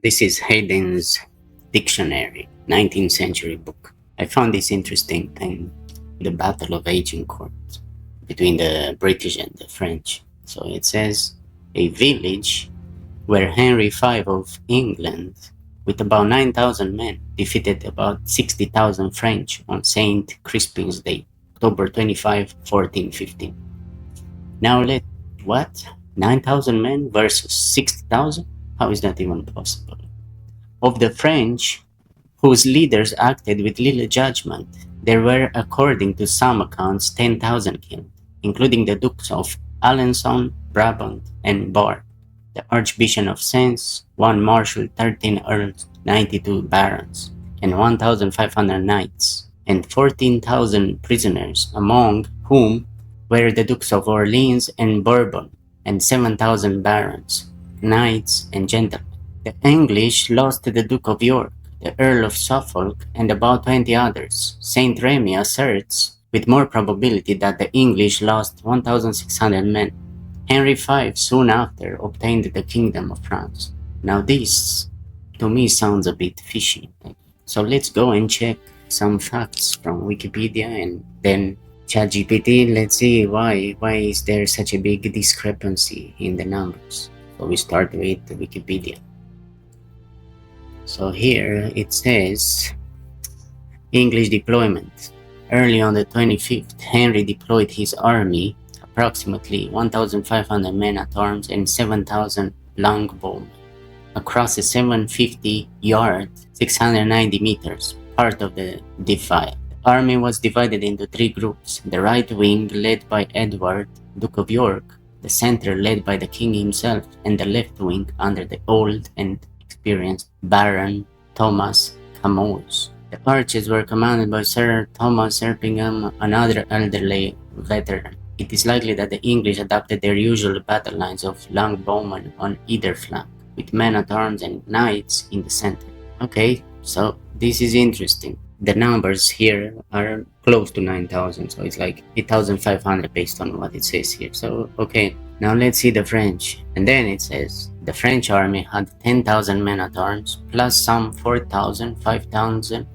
This is Haydn's Dictionary, 19th century book. I found this interesting thing, the Battle of Agincourt between the British and the French. So it says, a village where Henry V of England, with about 9,000 men, defeated about 60,000 French on St. Crispin's Day, October 25, 1415. Now what? 9,000 men versus 60,000? How is that even possible? Of the French, whose leaders acted with little judgment, there were, according to some accounts, 10,000 killed, including the Dukes of Alençon, Brabant, and Bar, the Archbishop of Sens, one marshal, 13 earls, 92 barons, and 1,500 knights, and 14,000 prisoners, among whom were the Dukes of Orleans and Bourbon, and 7,000 barons, knights, and gentlemen. The English lost to the Duke of York, the Earl of Suffolk, and about 20 others. Saint Remy asserts with more probability that the English lost 1,600 men. Henry V soon after obtained the Kingdom of France. Now this, to me, sounds a bit fishy. So let's go and check some facts from Wikipedia and then ChatGPT. Let's see why is there such a big discrepancy in the numbers. So we start with Wikipedia. So here it says English deployment. Early on the 25th, Henry deployed his army, approximately 1,500 men at arms and 7,000 longbowmen, across a 750-yard, 690 meters, part of the defile. The army was divided into three groups: the right wing led by Edward, Duke of York, the center led by the king himself, and the left wing under the old and experienced Baron Thomas Camoes. The archers were commanded by Sir Thomas Erpingham, another elderly veteran. It is likely that the English adopted their usual battle lines of longbowmen on either flank, with men-at-arms and knights in the center. Okay, so this is interesting. The numbers here are close to 9,000, so it's like 8,500 based on what it says here. So, okay, now let's see the French. And then it says, the French army had 10,000 men-at-arms, plus some 4,000, 5,000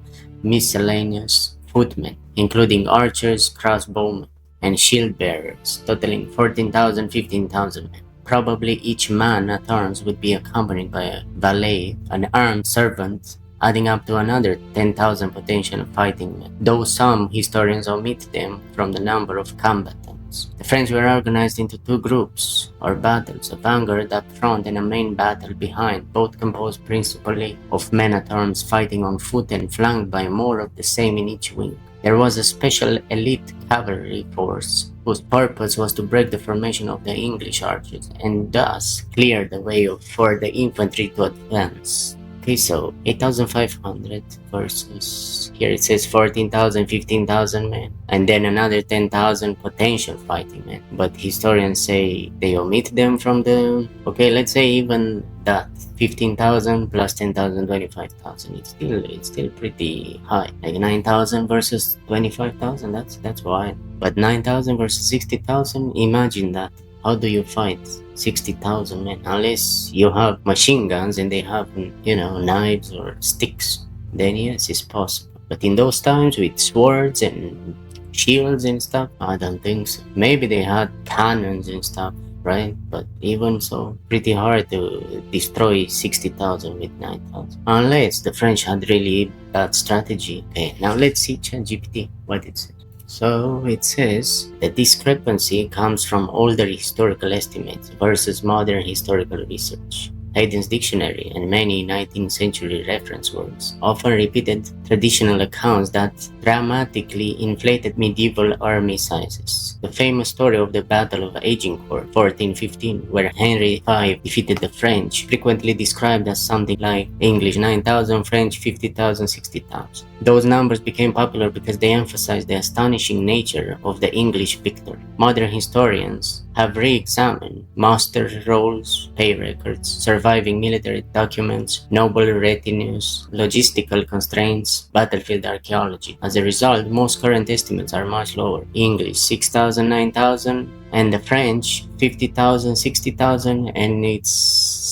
miscellaneous footmen, including archers, crossbowmen, and shield-bearers, totaling 14,000, 15,000 men. Probably each man-at-arms would be accompanied by a valet, an armed servant, adding up to another 10,000 potential fighting men, though some historians omit them from the number of combatants. The French were organized into two groups, or battles, a vanguard up front and a main battle behind, both composed principally of men-at-arms fighting on foot and flanked by more of the same in each wing. There was a special elite cavalry force whose purpose was to break the formation of the English archers and thus clear the way for the infantry to advance. Okay, so 8,500 versus, here it says 14,000, 15,000 men, and then another 10,000 potential fighting men. But historians say they omit them from the, okay, let's say even that, 15,000 plus 10,000, 25,000. It's still pretty high. Like 9,000 versus 25,000, that's wild. But 9,000 versus 60,000, imagine that. How do you fight 60,000 men? Unless you have machine guns and they have, knives or sticks, then yes, it's possible. But in those times with swords and shields and stuff, I don't think so. Maybe they had cannons and stuff, right? But even so, pretty hard to destroy 60,000 with 9,000. Unless the French had really bad strategy. Okay, now let's see ChatGPT, what it says. So it says the discrepancy comes from older historical estimates versus modern historical research. Haydn's dictionary and many 19th century reference works often repeated traditional accounts that dramatically inflated medieval army sizes. The famous story of the Battle of Agincourt, 1415, where Henry V defeated the French, frequently described as something like English 9,000, French 50,000, 60,000. Those numbers became popular because they emphasized the astonishing nature of the English victory. Modern historians have re-examined muster rolls, pay records, surviving military documents, noble retinues, logistical constraints, battlefield archaeology. As a result, most current estimates are much lower. English 6,000, 9,000, and the French 50,000, 60,000, and it's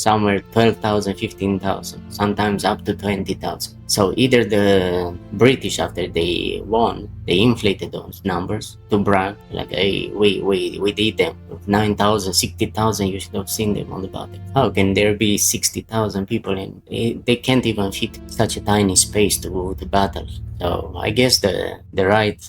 somewhere 12,000, 15,000, sometimes up to 20,000. So either the British, after they won, they inflated those numbers to brag, like, hey, we did them. 9,000, 60,000, you should have seen them on the battle. How can there be 60,000 people and they can't even fit such a tiny space to go to battle? So I guess the right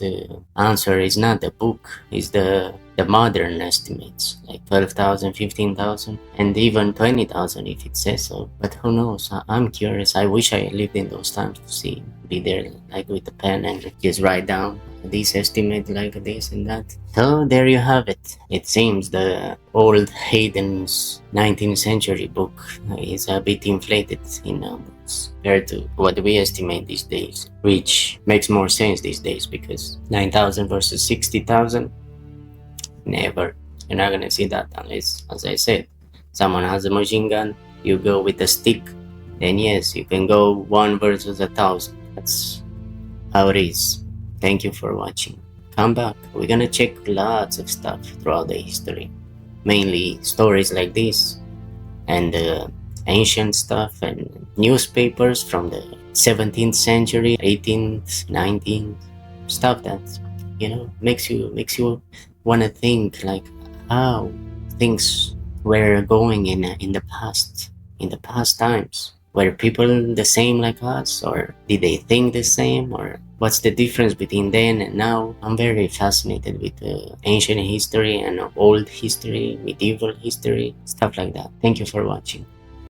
answer is not the book, is the modern estimates, like 12,000, 15,000, and even 20,000 if it says so. But who knows? I'm curious. I wish I lived in those times to see, be there like with a pen and just write down this estimate like this and that. So there you have it. It seems the old Haydn's 19th century book is a bit inflated in numbers compared to what we estimate these days, which makes more sense these days because 9,000 versus 60,000, never. You're not gonna see that unless, as I said, someone has a machine gun, you go with a stick, then yes, you can go 1 versus 1,000. That's how it is. Thank you for watching. Come back. We're gonna check lots of stuff throughout the history. Mainly stories like this and ancient stuff and newspapers from the 17th century, 18th, 19th, stuff that, makes you want to think like how things were going in the past times. Were people the same like us, or did they think the same, or what's the difference between then and now? I'm very fascinated with ancient history and old history, medieval history, stuff like that. Thank you for watching.